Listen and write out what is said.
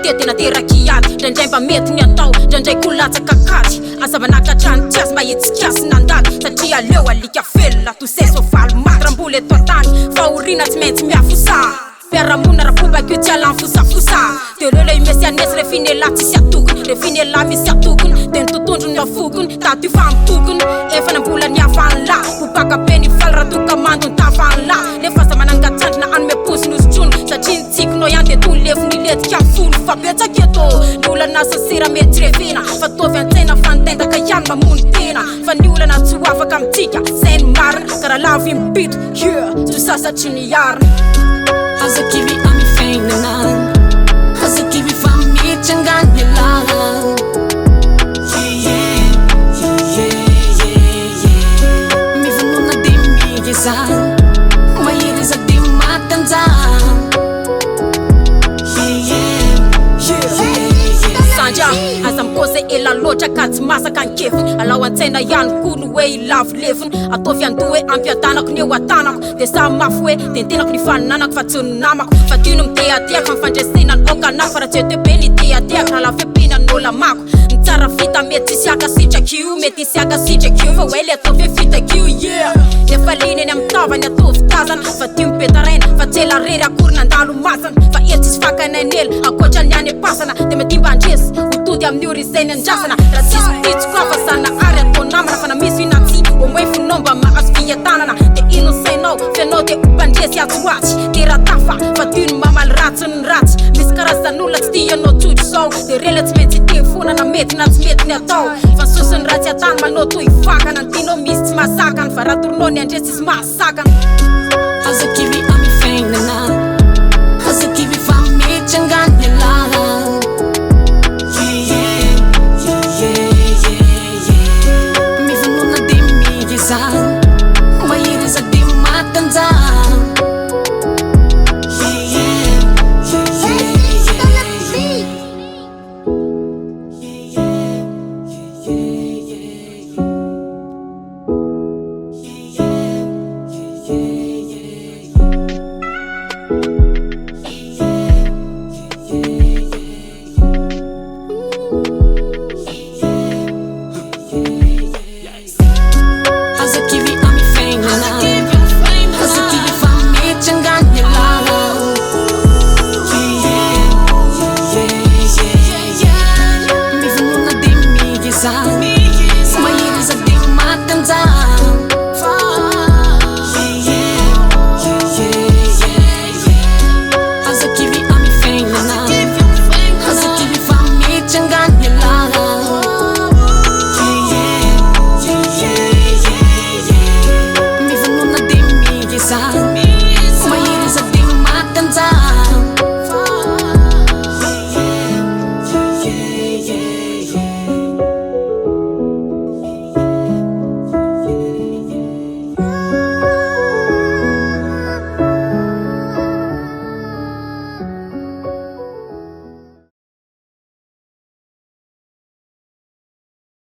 dia tena teraky ady ndraindray mba mety ny atao ndraindray kolatsaka kady aza manakatrany tiazy mba hetsikasy nandady satria aleo alika velona tosay sovaly maty rambola eto antany fahoriana tsy maintsy miafosa fiarahamona raha-pobakio tsy alany fosafosa de leo lay mesy anesy le finela tsisy atokony le finela misy atokony de ny tontondro ny avokony taty famitokony efa nambola ny afany la bobaka be ny faly raha tokamando ny tafany la le fasa manangatsandrina anome posy nosotrony satria nitsikinao ihany de tony levo niletika folo fa betsaka eto ny olana sasera mety revena fa tovy an-tsaina fantendaka ihany mamony tena fa ny olana tsy ho afaka mitsika zay ny marina karaha lavy mipito tsy sasatry ny arina Aza kiwi ami feina Aza kiwi fami changanya la Mi vanuna de mi geza Mayiriza de matanza Sanja aza mikoze ela loatra ka tsy masaka ankefiny alao an-tsaina ihany koa no hoe ilavo leviny ataovy andoha hoe ampiadanako ny eo atanako de samy mafy hoe tentenako ny faninanako fa tsy ny namako fa tino miteatiako fa mifandresena ny okanako fa raha tsy ete be ny teatiako raha lafepina ny olo amako ny tsara vita mety isy akasitrako mety isy akasitrako fa hoe le ataovy hoe fitako efa liny eny amin'ny tavany ataovy tazana fa tia mipetaraina fa tsy ela rery akorina andalo masana fa eto tsisy fakanainely akoatra ny any pasana de mety mba andresy hotody amin'ny orizainy andrasana raha tsisy pitso koa fa sana ary atao namana fa na misy inatsy omoe finao mba mahazo fiatanana de ino sainao fianao de mpandresy atsoatsy de raha tafa fa tino mamaly ratsy ny ratsy misy karazan'olona tsy tianao tsotry zao de rela tsy maintsy tefona na mety na tsy mety ny atao fa sosiny ratsy atany manao toy vakana ny tinao misy tsy mahasakany fa raha torinao ny andresy izy mahasakana Aza kiwi